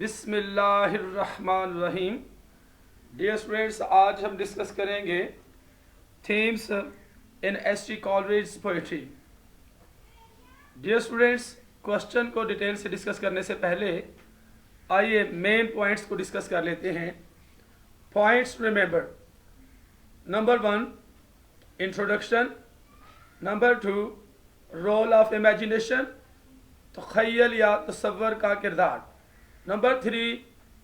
بسم اللہ الرحمن الرحیم. ڈیئر اسٹوڈینٹس، آج ہم ڈسکس کریں گے themes in S T Coleridge poetry. Dear students, question کو ڈیٹیل سے ڈسکس کرنے سے پہلے آئیے مین پوائنٹس کو ڈسکس کر لیتے ہیں. Points remember: number 1 introduction, number 2 role of imagination, تخیل یا تصور کا کردار، نمبر 3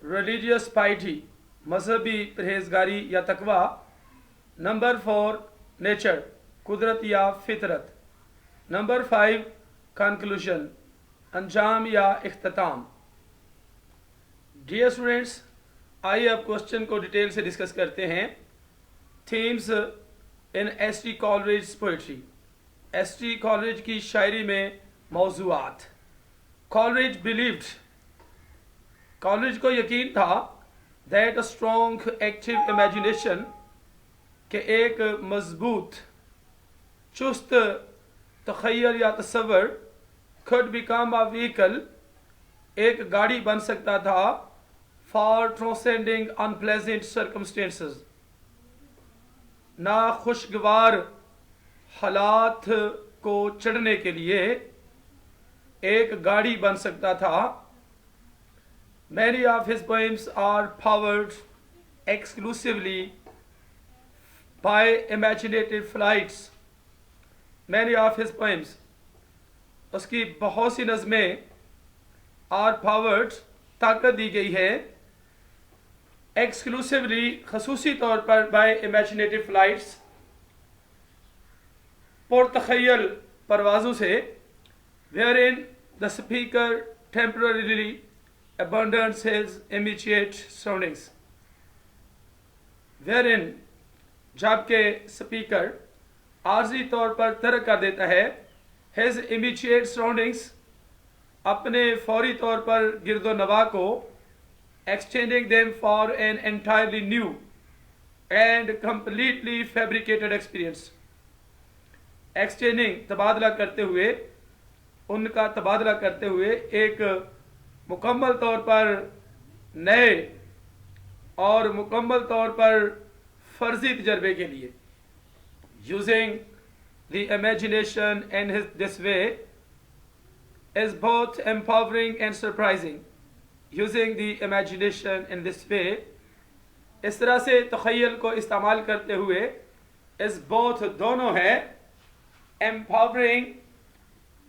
ریلیجیس پائٹی، مذہبی پرہیزگاری یا تقوی، نمبر 4 نیچر، قدرت یا فطرت، نمبر 5 کنکلوژن، انجام یا اختتام. ڈیئر اسٹوڈینٹس، آئیے اب کوشچن کو ڈیٹیل سے ڈسکس کرتے ہیں. Themes in S T Coleridge poetry, S T Coleridge کی شاعری میں موضوعات. کالریج بلیوڈ، کالریج کو یقین تھا that a strong active imagination, کہ ایک مضبوط چست تخیل یا تصور could become a vehicle، ایک گاڑی بن سکتا تھا for transcending unpleasant circumstances، ناخوشگوار حالات کو چڑھنے کے لیے ایک گاڑی بن سکتا تھا. Many of his poems are powered exclusively by imaginative flights. Many of his poems، اس کی بہت سی نظمیں are powered، طاقت دی گئی ہے exclusively، خصوصی طور پر by imaginative flights، پرتخیل پروازوں سے، wherein the speaker temporarily abandons his immediate surroundings، wherein جبکہ سپیکر عارضی طور پر ترک کر دیتا ہے his immediate surroundings، اپنے فوری طور پر گرد و نواح کو exchanging them for an entirely new and completely fabricated experience. exchanging تبادلہ کرتے ہوئے، ان کا تبادلہ کرتے ہوئے ایک مکمل طور پر نئے اور مکمل طور پر فرضی تجربے کے لیے. using the imagination in this way is both empowering and surprising. using the imagination in this way، اس طرح سے تخیل کو استعمال کرتے ہوئے، is both دونوں ہیں، empowering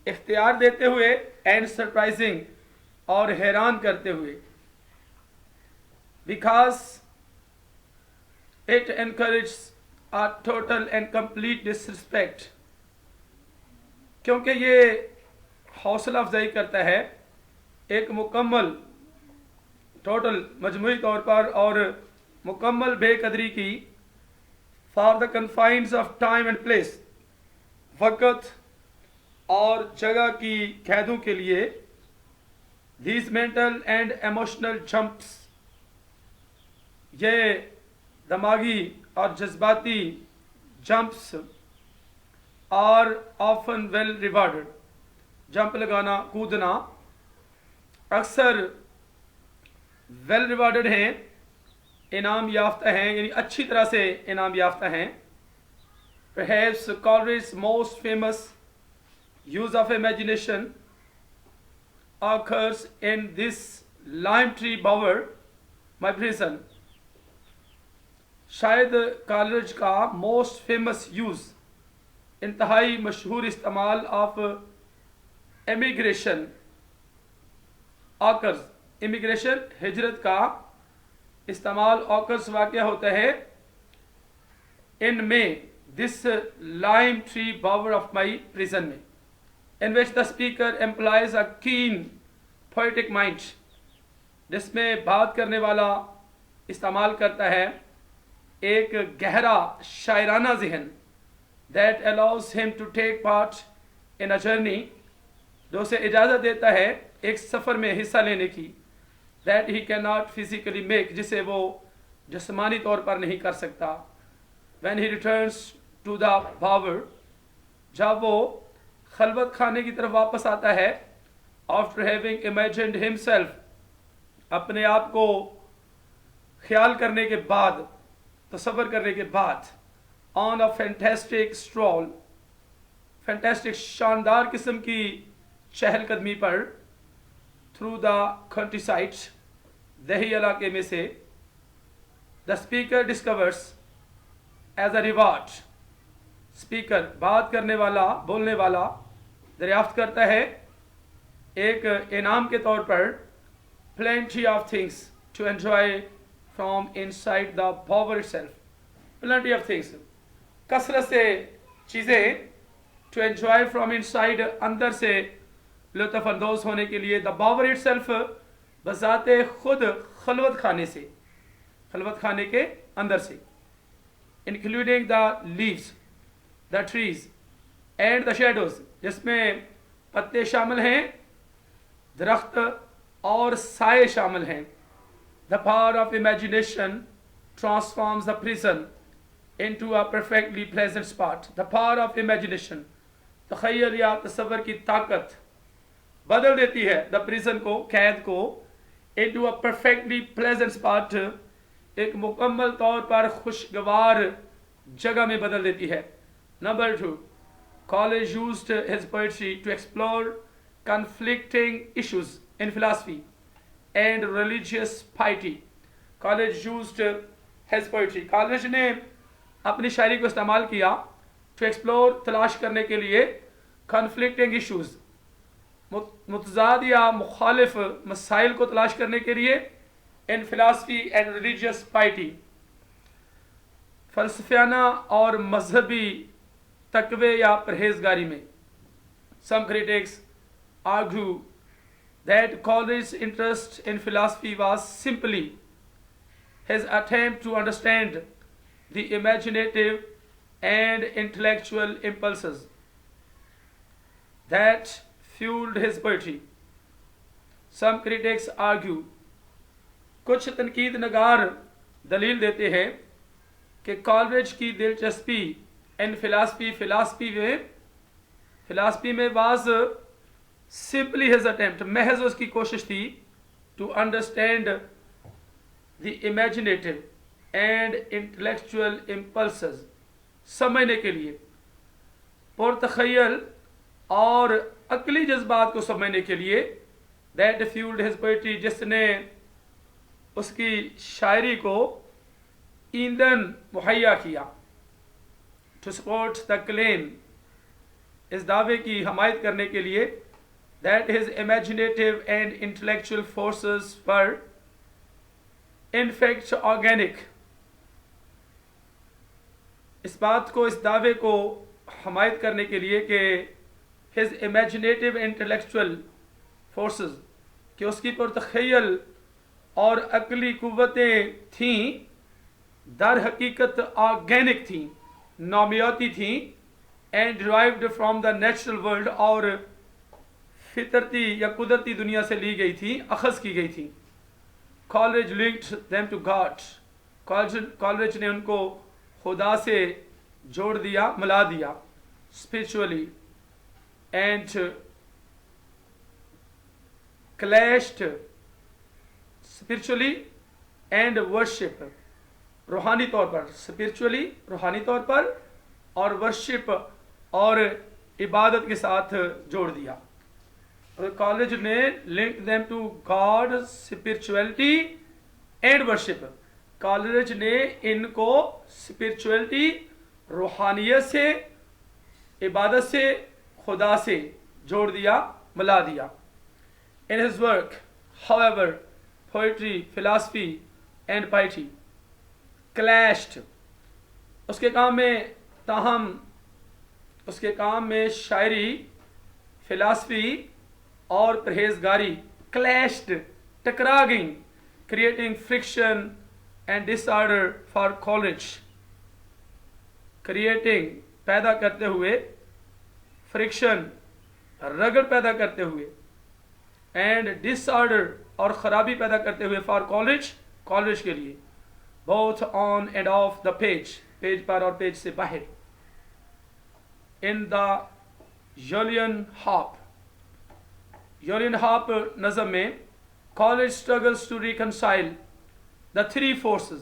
اختیار دیتے ہوئے، and surprising اور حیران کرتے ہوئے. because it encourages a total and complete disrespect، کیونکہ یہ حوصلہ افزائی کرتا ہے ایک مکمل ٹوٹل مجموعی طور پر اور مکمل بے قدری کی for the confines of time and place، وقت اور جگہ کی قیدوں کے لیے. these mental and emotional jumps، یہ دماغی اور جذباتی jumps are often well rewarded، jump لگانا، کودنا اکثر well rewarded ہیں، انعام یافتہ ہیں، یعنی اچھی طرح سے انعام یافتہ ہیں. perhaps Coleridge's most famous use of imagination occurs in this lime tree bower my prison. شاید کالرج کا موسٹ فیمس یوز، انتہائی مشہور استعمال آف امیگریشن آکرز، امیگریشن ہجرت کا استعمال آکرز واقع ہوتا ہے ان میں دس لائم tree Bawar of my prison میں، in which the speaker implies a keen poetic mind، جس میں بات کرنے والا استعمال کرتا ہے ایک گہرا شاعرانہ ذہن، that allows him to take part in a journey، جو اسے اجازت دیتا ہے ایک سفر میں حصہ لینے کی، that he cannot physically make، جسے وہ جسمانی طور پر نہیں کر سکتا. when he returns to the bower، جب وہ خلوت خانے کی طرف واپس آتا ہے، after having imagined himself اپنے آپ کو خیال کرنے کے بعد، تصور کرنے کے بعد، آن اے فینٹیسٹک اسٹرول، فینٹیسٹک شاندار قسم کی چہل قدمی پر، تھرو دا کنٹری سائٹ، دیہی علاقے میں سے، the speaker discourse as a reward, speaker بات کرنے والا، بولنے والا دریافت کرتا ہے ایک انعام کے طور پر plenty of things to enjoy from inside the bower itself. Plenty of things. کثرت سے چیزیں to enjoy from inside، اندر سے لطف اندوز ہونے کے لیے، the bower itself، بذات خود خلوت خانے سے، خلوت خانے کے اندر سے، including the leaves، the trees and the shadows، جس میں پتے شامل ہیں، درخت اور سائے شامل ہیں. The power of imagination transforms the prison into a perfectly pleasant spot. The power of imagination، تخیل یا تصور کی طاقت بدل دیتی ہے the prison کو، قید کو، into a perfectly pleasant spot، ایک مکمل طور پر خوشگوار جگہ میں بدل دیتی ہے. Number 2، College used his poetry to explore conflicting issues in philosophy and religious piety. College used his poetry، college نے اپنی شاعری کو استعمال کیا to explore، تلاش کرنے کے لیے، conflicting issues، متضاد یا مخالف مسائل کو تلاش کرنے کے لیے، in philosophy and religious piety، فلسفیانہ اور مذہبی تقوی یا پرہیزگاری میں. Some critics argue that Coleridge's interest in philosophy was simply his attempt to understand the imaginative and intellectual impulses that fueled his poetry. Some critics argue، کچھ تنقید نگار دلیل دیتے ہیں کہ کالریج کی دلچسپی in philosophy، فلاسفی میں was simply his attempt، محض اس کی کوشش تھی to understand the imaginative and intellectual impulses، سمجھنے کے لیے، پرتخیل اور عقلی جذبات کو سمجھنے کے لیے، that fueled his poetry، جس نے اس کی شاعری کو ایندھن مہیا کیا. to support the claim، اس دعوے کی حمایت کرنے کے لیے، that his imaginative and intellectual forces were in fact organic، اس بات کو، اس دعوے کو حمایت کرنے کے لیے کہ his imaginative and intellectual forces، کہ اس کی پرتخیل اور عقلی قوتیں تھیں، در حقیقت آرگینک تھیں، نامیاتی تھیں، and derived from the natural world، اور فطرتی یا قدرتی دنیا سے لی گئی تھی، اخذ کی گئی تھی. Coleridge linked them to God، کالریج نے ان کو خدا سے جوڑ دیا، ملا دیا، spiritually and clashed spiritually and worship، روحانی طور پر، spiritually روحانی طور پر، اور worship اور عبادت کے ساتھ جوڑ دیا. کالج نے link them to God، spirituality and worship، college نے ان کو spirituality، روحانیت سے، عبادت سے، خدا سے جوڑ دیا، ملا دیا. In his work however poetry، philosophy and piety clashed، اس کے کام میں، تاہم اس کے کام میں شاعری، فلاسفی اور پرہیزگاری clashed، ٹکرا گئیں، creating friction and disorder for Coleridge، creating پیدا کرتے ہوئے، friction رگڑ پیدا کرتے ہوئے، and disorder اور خرابی پیدا کرتے ہوئے for Coleridge کے لیے، both on and off the page، page پر اور پیج سے باہر. in the Julian Hop نظم میں college struggles to reconcile the three forces.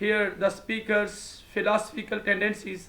Here the speakers philosophical tendencies,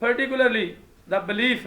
particularly the belief,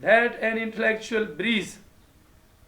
that an intellectual breeze,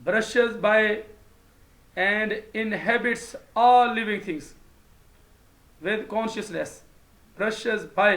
brushes by and inhabits all living things with consciousness. brushes by,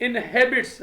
inhabits,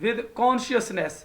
with consciousness,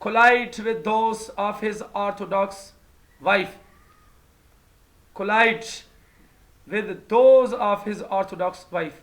collide with those of his orthodox wife, collide with those of his orthodox wife,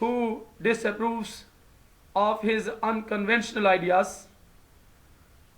who disapproves of his unconventional ideas,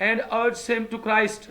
and urges him to Christ,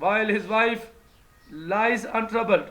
while his wife lies untroubled,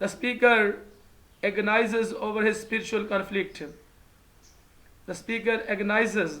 the speaker agonizes over his spiritual conflict. the speaker agonizes,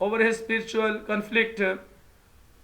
over his spiritual conflict,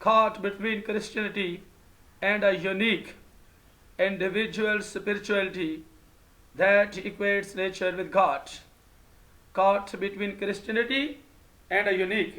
caught between Christianity and a unique individual spirituality that equates nature with God. caught between Christianity and a unique,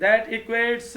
that equates,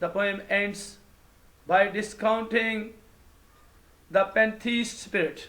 the poem ends by discounting the pantheist spirit.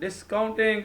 discounting,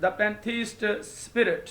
the pantheist spirit,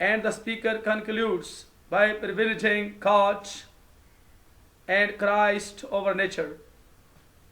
and the speaker concludes by privileging God and Christ over nature.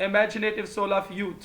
imaginative soul of youth,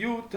youth,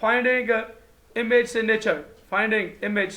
finding image in nature, finding image,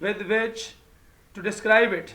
with which to describe it,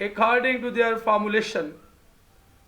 according to their formulation,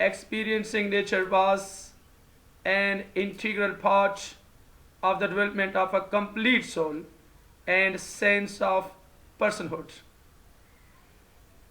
experiencing nature was an integral part of the development of a complete soul and sense of personhood.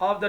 of the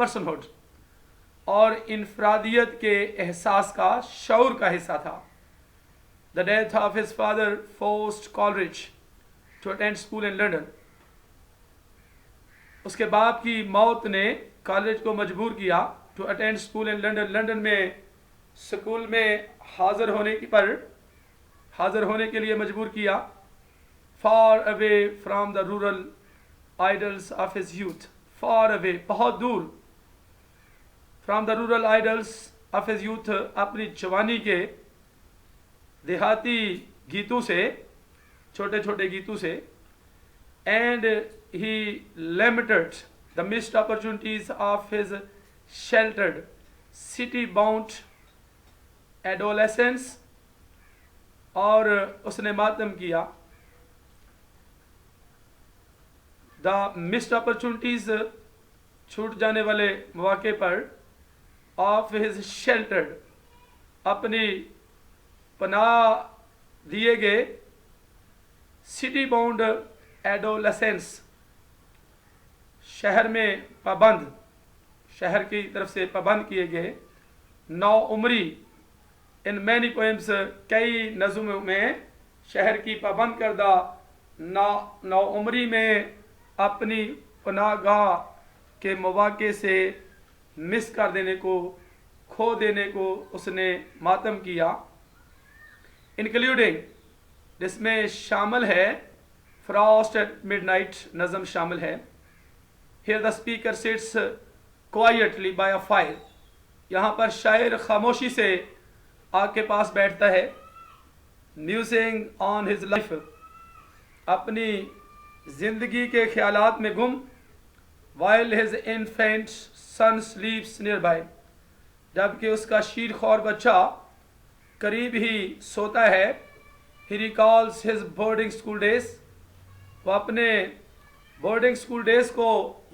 personhood, اور انفرادیت کے احساس کا شعور کا حصہ تھا. The death of his father forced Coleridge to attend school in London. اس کے باپ کی موت نے کالج کو مجبور کیا to attend school in London. London میں سکول میں حاضر ہونے کے لیے مجبور کیا. far away from the rural idols of his youth. far away, بہت دور. from the rural idols of his youth, اپنی جوانی کے دیہاتی گیتوں سے، چھوٹے چھوٹے گیتوں سے. and he limited the missed opportunities of his sheltered city bound adolescence. اور اس نے ماتم کیا the missed opportunities، چھوٹ جانے والے مواقع پر، of his sheltered، اپنی پناہ دیے گئے، city bound adolescence، شہر میں پابند، شہر کی طرف سے پابند کیے گئے نو عمری. ان many poems، کئی نظموں میں شہر کی پابند کردہ نو عمری میں اپنی پناہ گاہ کے مواقع سے مس کر دینے کو، کھو دینے کو اس نے ماتم کیا. انکلوڈنگ، جس میں شامل ہے فروسٹ ایٹ مڈ نائٹ نظم شامل ہے. Here the speaker sits quietly by a fire. یہاں پر شاعر خاموشی سے آگ کے پاس بیٹھتا ہے. musing on his life، اپنی زندگی کے خیالات میں گم. while his infant son sleeps nearby، جبکہ اس کا شیر خور بچہ قریب ہی سوتا ہے. he recalls his boarding school days، وہ اپنے بورڈنگ اسکول ڈیز کو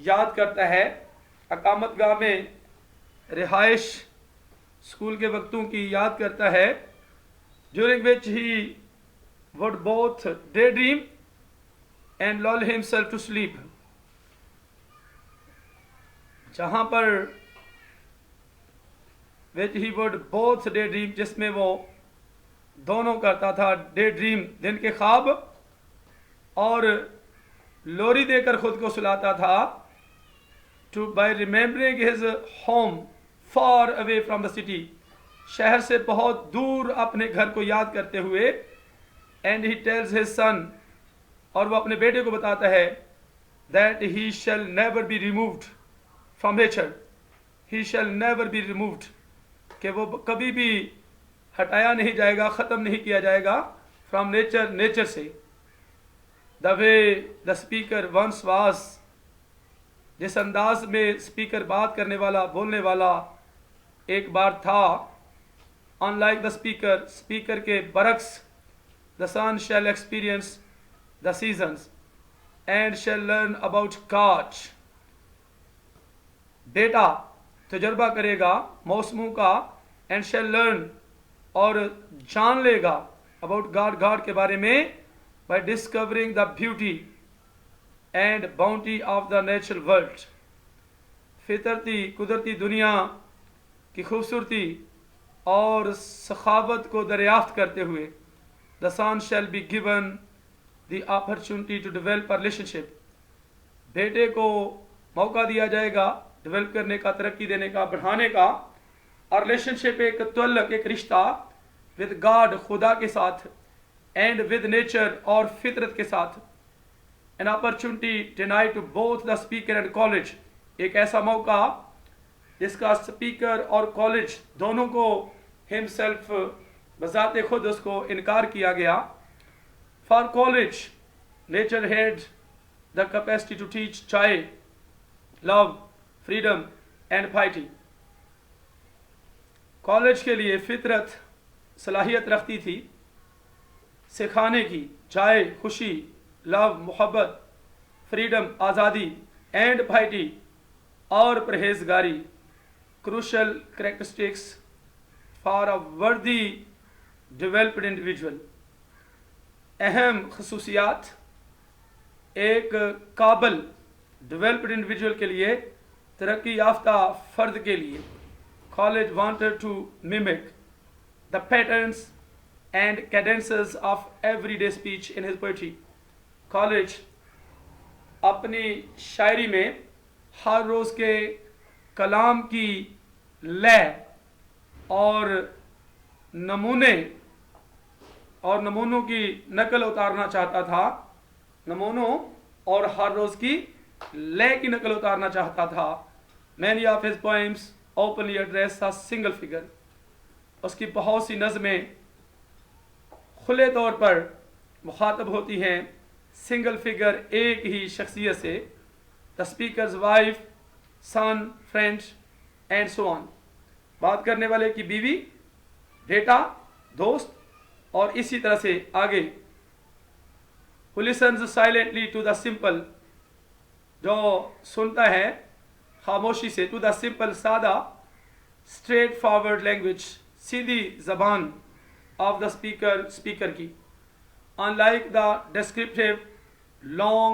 یاد کرتا ہے، اقامت گاہ میں رہائش اسکول کے وقتوں کی یاد کرتا ہے. during which he would both daydream and lull himself to sleep، جہاں پر which he would both daydream، جس میں وہ دونوں کرتا تھا. ڈے ڈریم، دن کے خواب، اور لوری دے کر خود کو سلاتا تھا. by remembering his home far away from the city، شہر سے بہت دور اپنے گھر کو یاد کرتے ہوئے. and he tells his son، اور وہ اپنے بیٹے کو بتاتا ہے that he shall never be removed from nature، he shall never be removed، کہ وہ کبھی بھی ہٹایا نہیں جائے گا، ختم نہیں کیا جائے گا from nature، نیچر سے. the way the speaker once was، جس انداز میں اسپیکر بات کرنے والا، بولنے والا ایک بار تھا. unlike the speaker، اسپیکر کے برعکس. the son shall experience the seasons and shall learn about God، بیٹا تجربہ کرے گا موسموں کا. and shall learn، اور جان لے گا about God، گاڈ کے بارے میں. by discovering the beauty and bounty of the natural world، فطرتی قدرتی دنیا کی خوبصورتی اور سخاوت کو دریافت کرتے ہوئے. the son shall be given the opportunity to develop a relationship، بیٹے کو موقع دیا جائے گا ڈیولپ کرنے کا، ترقی دینے کا، بڑھانے کا. اور ریلیشن شپ، ایک تعلق، ایک رشتہ with God، خدا کے ساتھ. and with nature، اور فطرت کے ساتھ. an opportunity denied to both the speaker and college، ایک ایسا موقع جس کا اسپیکر اور کالج دونوں کو himself، بذات خود اس کو انکار کیا گیا. for college nature had the capacity to teach joy، love، freedom and piety. College کے لیے فطرت صلاحیت رکھتی تھی سکھانے کی، جائے خوشی، لو محبت، فریڈم آزادی، اینڈ پائٹی اور پرہیزگاری. crucial characteristics for a worthy developed individual، اہم خصوصیات ایک قابل ڈیولپڈ انڈیویجول کے لیے، ترقی یافتہ فرد کے لیے. college wanted to mimic the patterns and cadences of everyday speech in his poetry. College اپنی شاعری میں ہر روز کے کلام کی لے اور نمونوں کی نقل اتارنا چاہتا تھا، نمونوں اور ہر روز کی لے کی نقل اتارنا چاہتا تھا. Many of his poems openly address a single figure. اس کی بہت سی نظمیں کھلے طور پر مخاطب ہوتی ہیں سنگل فگر، ایک ہی شخصیت سے. The speaker's wife, son, friend and so on. بات کرنے والے کی بیوی، بیٹا، دوست اور اسی طرح سے آگے. who listens silently to the simple، جو سنتا ہے خاموشی سے، to the simple، سادہ، straight forward language، سیدھی زبان of the speaker کی. Unlike the descriptive, long,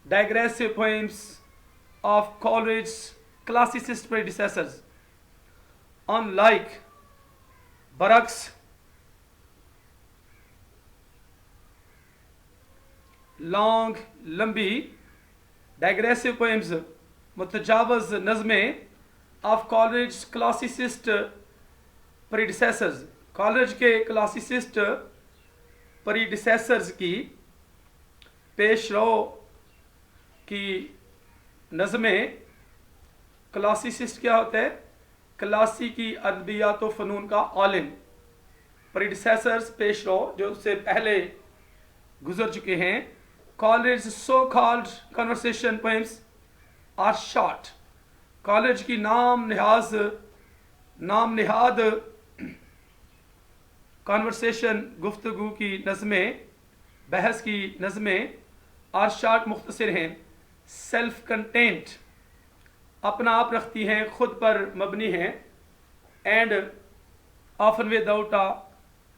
digressive poems of Coleridge's classicist predecessors, unlike برعکس لانگ، لمبی، ڈائگریسو پوئمز، متجاوز نظمیں آف کالرج کلاسیسسٹ پریڈیسیسرز، کالرج کے کلاسیسسٹ پریڈیسیسرز کی پیش رو کی نظمیں. کلاسیسسٹ کیا ہوتا ہے؟ کلاسیکی ادبیات و فنون کا عالم. پریڈیسیسرز پیش رو جو اس سے پہلے گزر چکے ہیں. Coleridge's so-called conversation poems are short. College کی نام نہاد conversation، گفتگو کی نظمیں، بحث کی نظمیں are short، مختصر ہیں. self contained، اپنا آپ رکھتی ہیں، خود پر مبنی ہیں. and often without a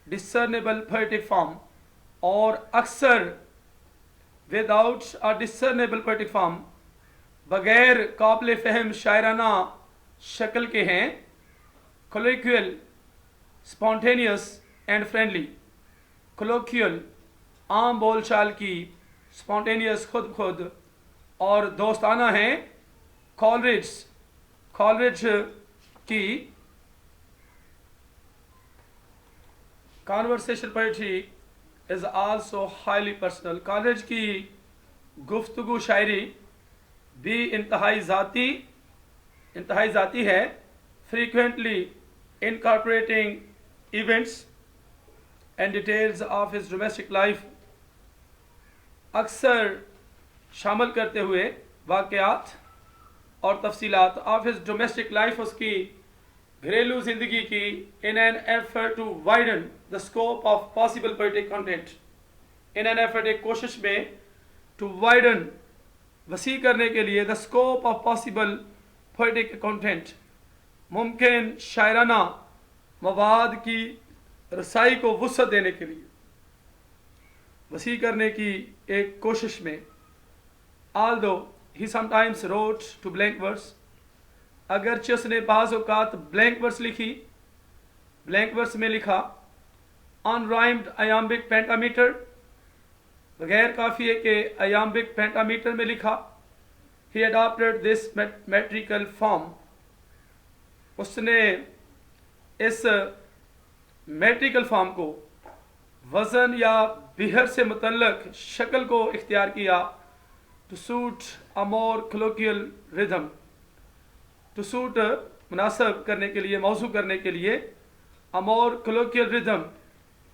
discernible poetic form، اور اکثر without a discernible poetic form، بغیر قابل فہم شاعرانہ شکل کے ہیں. colloquial، spontaneous and friendly، colloquial، عام بول چال کی، spontaneous، خود اور دوستانہ ہیں. کالرج کی conversation poetry is also highly personal. College کی گفتگو شاعری بھی انتہائی ذاتی ہے. frequently incorporating events and details of his domestic life، اکثر شامل کرتے ہوئے واقعات اور تفصیلات of his domestic life، اس کی گھریلو زندگی کی. in an effort to widen the scope of possible poetic content، in an effort، ایک کوشش میں to widen، وسیع کرنے کے لیے the scope of possible poetic content، ممکن شاعرانہ مواد کی رسائی کو وسعت دینے کے لیے، وسیع کرنے کی ایک کوشش میں. although he sometimes wrote to blank verse، اگرچہ اس نے بعض اوقات بلینک ورس لکھی، بلینک ورس میں لکھا. unrhymed iambic pentameter، بغیر قافیے کے iambic pentameter میں لکھا. he adopted this metrical form، اس نے اس میٹریکل فارم کو، وزن یا بحر سے متعلق شکل کو اختیار کیا. to suit a more colloquial rhythm، to suit، مناسب کرنے کے لیے، موضوع کرنے کے لیے. a more colloquial rhythm،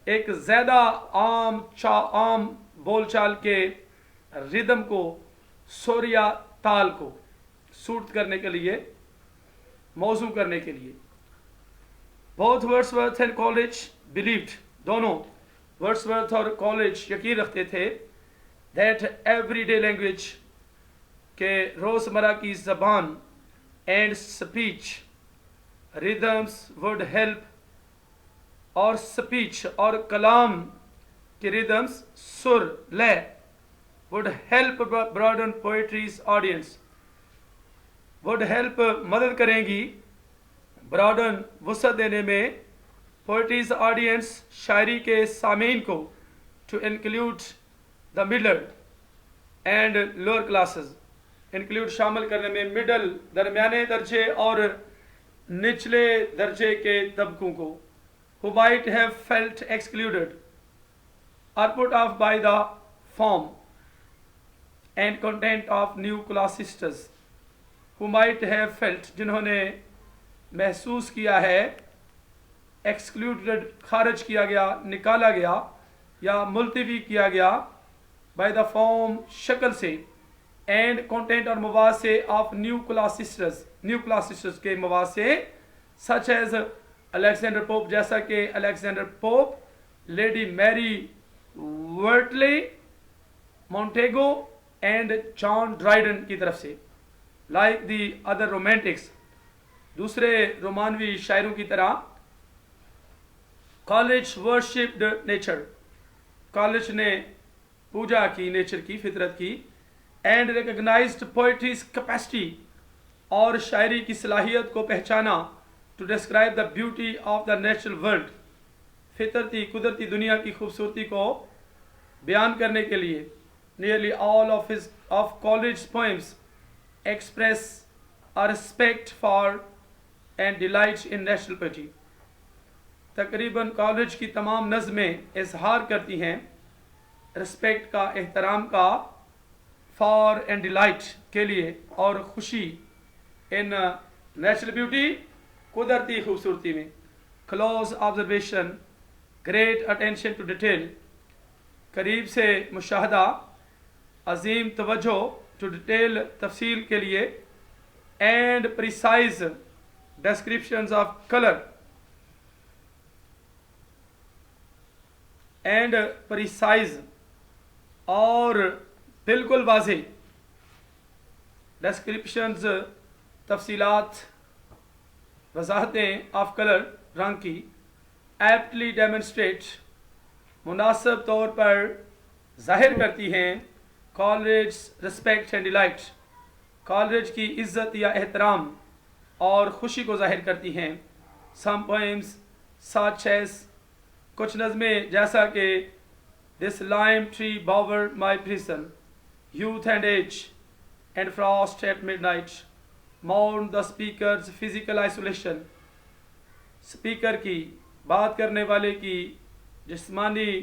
ایک زیادہ عام بول چال کے ردم کو، سور یا تال کو سوٹ کرنے کے لیے، موضوع کرنے کے لیے. both Wordsworth and Coleridge believed، دونوں Wordsworth اور Coleridge یقین رکھتے تھے that everyday language، کہ روزمرہ کی زبان and speech rhythms would help، اور speech اور کلام کے rhythms، سر، لے would help broaden poetry's audience، would help، مدد کریں گی براڈن وسعت دینے میں پوئٹریز آڈینس شاعری کے سامعین کو to include the middle and lower classes include شامل کرنے میں مڈل درمیانے درجے اور نچلے درجے کے طبقوں کو who might have felt excluded or put off by the form and content of new classicists who might have felt جنہوں نے محسوس کیا ہے excluded خارج کیا گیا نکالا گیا یا ملتوی کیا گیا by the form شکل سے اینڈ کنٹینٹ اور مواد سے آف نیو کلاسسٹس کے مواد سے سچ ایز الیگزینڈر پوپ جیسا کہ الیگزینڈر پوپ لیڈی میری ورٹلے مونٹیگو اینڈ جان ڈرائیڈن کی طرف سے لائک دی ادر رومانٹکس دوسرے رومانوی شاعروں کی طرح کالج ورشپڈ نیچر کالج نے پوجا کی نیچر کی فطرت کی اینڈ ریکگنائزڈ پوئٹریز کیپیسٹی اور شاعری کی صلاحیت کو پہچانا to describe the beauty of the natural world فطرتی قدرتی دنیا کی خوبصورتی کو بیان کرنے کے لیے nearly all of Coleridge poems express a respect for and delight in natural beauty تقریباً کالج کی تمام نظمیں اظہار کرتی ہیں رسپیکٹ کا احترام کا فار اینڈ ڈیلائٹ کے لیے اور خوشی ان نیچرل بیوٹی قدرتی خوبصورتی میں close observation great attention to detail قریب سے مشاہدہ عظیم توجہ ٹو ڈیٹیل تفصیل کے لیے and precise descriptions of colour and precise اور بالکل واضح ڈسکرپشنز تفصیلات وضاحتیں آف کلر رنگ کی ایپٹلی ڈیمونسٹریٹ مناسب طور پر ظاہر کرتی ہیں college respect and delight college کی عزت یا احترام اور خوشی کو ظاہر کرتی ہیں سم پوئمز سچ ایز کچھ نظمیں جیسا کہ دس لائم tree Bawar my prison youth and age and frost at midnight mourn the speaker's physical isolation speaker کی بات کرنے والے کی جسمانی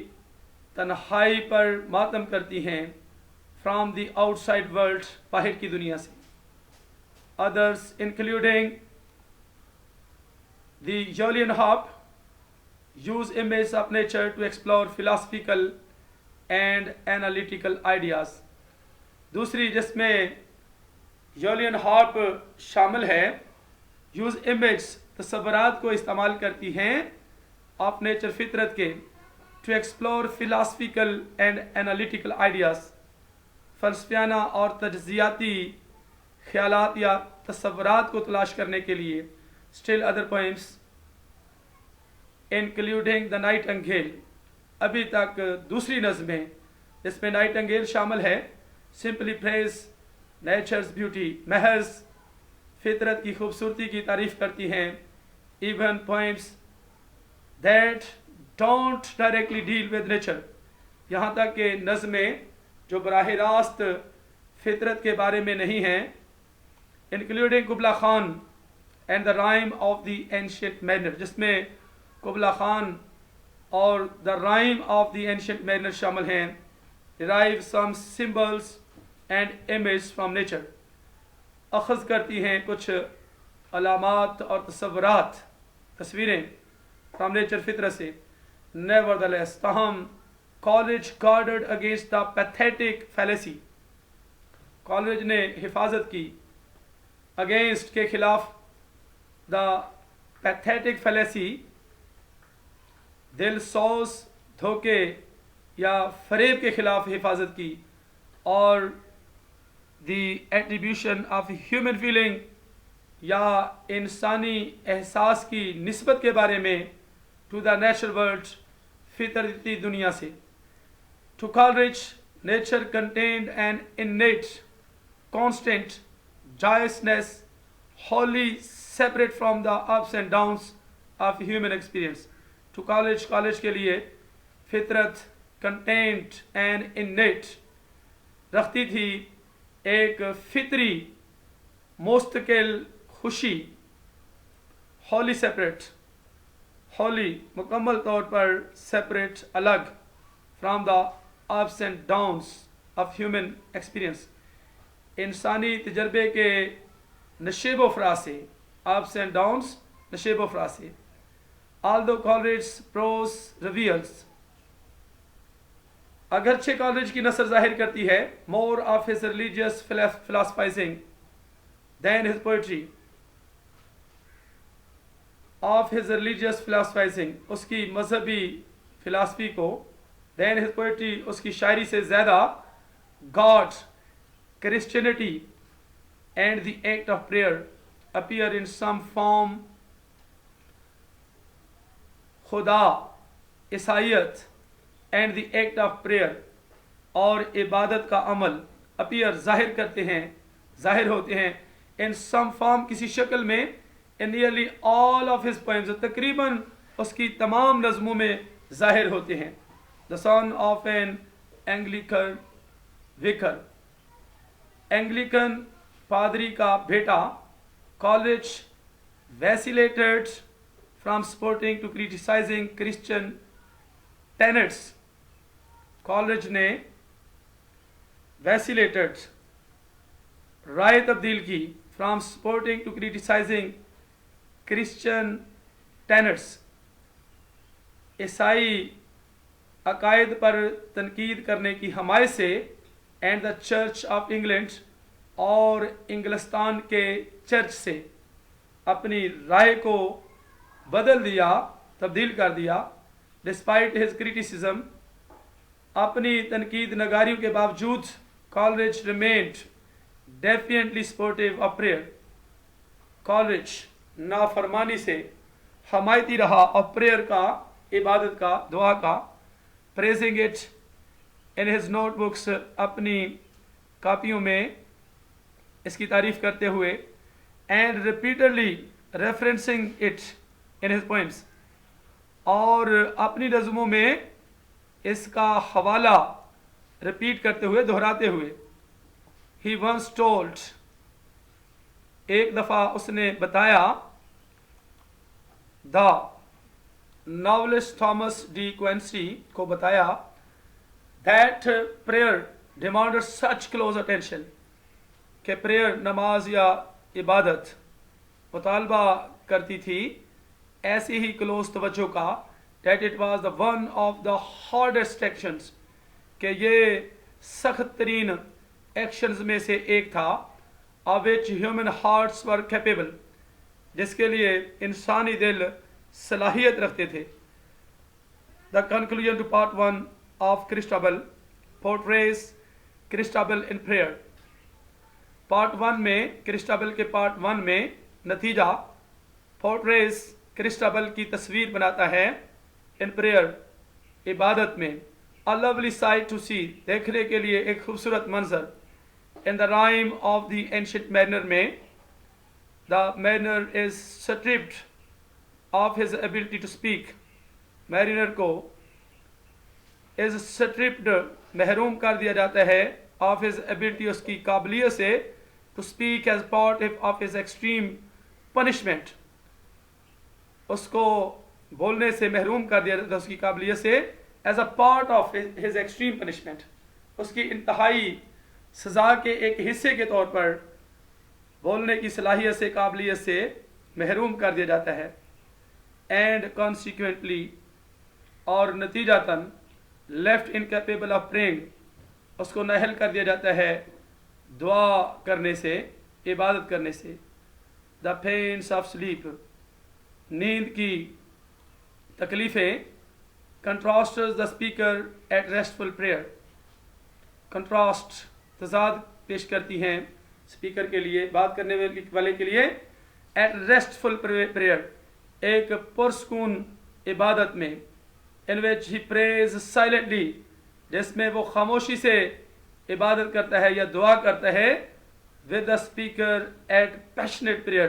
تنہائی پر ماتم کرتی ہیں from the outside world باہر کی دنیا سے others including the Julian Harp use images of nature to explore philosophical and analytical ideas دوسری جس میں یولین ہارپ شامل ہے یوز امیج تصورات کو استعمال کرتی ہیں آف نیچر فطرت کے to explore philosophical and analytical ideas فلسفیانہ اور تجزیاتی خیالات یا تصورات کو تلاش کرنے کے لیے still other poems including the Nightingale ابھی تک دوسری نظمیں جس میں نائٹنگیل شامل ہے simply praise nature's beauty محض فطرت کی خوبصورتی کی تعریف کرتی ہیں even poems that don't directly deal with nature یہاں تک کہ نظمیں جو براہ راست فطرت کے بارے میں نہیں ہیں including قبلہ Khan and the rhyme of the ancient mariner جس میں قبلہ خان اور the rhyme of the ancient mariner شامل ہیں derive some symbols and images from nature اخذ کرتی ہیں کچھ علامات اور تصورات تصویریں from nature فطرت سے nevertheless تاہم college guarded against the pathetic fallacy college نے حفاظت کی against کے خلاف the pathetic fallacy دل سوز دھوکے یا فریب کے خلاف حفاظت کی اور the attribution of human feeling یا انسانی احساس کی نسبت کے بارے میں ٹو دا نیچرل ورلڈ فطرتی دنیا سے to Coleridge nature contained and innate constant joyousness wholly separate from the ups and downs of human experience. To college کے لیے فطرت contained and innate رکھتی تھی ایک فطری مستقل خوشی. ہولی سیپریٹ، ہولی مکمل طور پر سیپریٹ، الگ from the ups and downs of human experience, انسانی تجربے کے نشیب و فراز سے، اپس اینڈ ڈاؤنس نشیب و فراز سے. although Coleridge's prose reveals، اگرچہ کالریج کی نثر ظاہر کرتی ہے more of his religious philosophizing than his poetry، of his religious philosophizing، اس کی مذہبی فلاسفی کو، than his poetry، اس کی شاعری سے زیادہ God، Christianity and the act of prayer appear in some form. خدا، عیسائیت and the act of prayer, اور عبادت کا عمل اپیئر ظاہر کرتے ہیں، ظاہر ہوتے ہیں ان سم فارم، کسی شکل میں، in nearly all of his poems, تقریباً اس کی تمام نظموں میں ظاہر ہوتے ہیں. دا سن آف این اینگلیکن وکر، اینگلیکن پادری کا بیٹا، کالریج ویسیلیٹڈ from supporting to criticizing Christian tenets. کالریج نے ویسیلیٹڈ، رائے تبدیل کی، from supporting to criticizing Christian tenets، عیسائی عقائد پر تنقید کرنے کی حمایت سے، and the Church of England، اور انگلستان کے چرچ سے اپنی رائے کو بدل دیا، تبدیل کر دیا. ڈسپائٹ ہز کریٹیسزم، اپنی تنقید نگاریوں کے باوجود، Coleridge remained definitely supportive of prayer, Coleridge نافرمانی سے حمایتی رہا آف پریئر کا، عبادت کا، دعا کا. Praising it in his notebooks, اپنی کاپیوں میں اس کی تعریف کرتے ہوئے، and repeatedly referencing it in his poems، اور اپنی نظموں میں اس کا حوالہ ریپیٹ کرتے ہوئے، دہراتے ہوئے. he once told، ایک دفعہ اس نے بتایا، the novelist Thomas D. Quincy کو بتایا، that prayer demanded such close attention، کہ prayer، نماز یا عبادت مطالبہ کرتی تھی ایسی ہی کلوز توجہ کا، that it was the one of the hardest actions، کہ یہ سخت ترین ایکشنز میں سے ایک تھا، of which human hearts were capable، جس کے لیے انسانی دل صلاحیت رکھتے تھے. The conclusion to part 1 of Christabel portrays Christabel in prayer. Part 1 میں، کرسٹابل کے پارٹ 1 میں نتیجہ، portrays کرسٹابل کی تصویر بناتا ہے ان پریئر، عبادت میں. a lovely sight to see، دیکھنے کے لیے ایک خوبصورت منظر. in the rhyme of the ancient mariner میں، the mariner is stripped of his ability to speak، mariner کو is stripped، محروم کر دیا جاتا ہے، of his ability، اس کی قابلیت سے، to speak as part of his extreme punishment، اس کو بولنے سے محروم کر دیا جاتا ہے، اس کی قابلیت سے، as a part of his extreme punishment, اس کی انتہائی سزا کے ایک حصے کے طور پر بولنے کی صلاحیت سے، قابلیت سے محروم کر دیا جاتا ہے. اینڈ کانسیکوینٹلی، اور نتیجتاً، لیفٹ انکیپیبل آف پریئنگ، اس کو نااہل کر دیا جاتا ہے دعا کرنے سے، عبادت کرنے سے. دا پینس آف سلیپ، نیند کی تکلیفیں. Contrasts the speaker at restful prayer, contrast, تضاد پیش کرتی ہیں اسپیکر کے لیے، بات کرنے والے کے لیے، ایٹ ریسٹفل پریئر، ایک پرسکون عبادت میں. ان وچ ہی پریز سائلنٹلی، جس میں وہ خاموشی سے عبادت کرتا ہے یا دعا کرتا ہے. With the speaker at passionate prayer,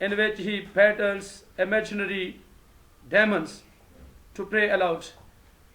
in which he battles imaginary demons to pray aloud,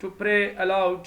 to pray aloud,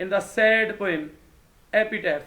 In the sad poem Epitaph,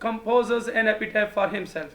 composes an epitaph for himself.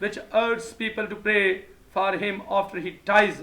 which urges people to pray for him after he dies,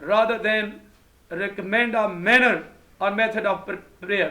rather than recommend a manner or method of prayer,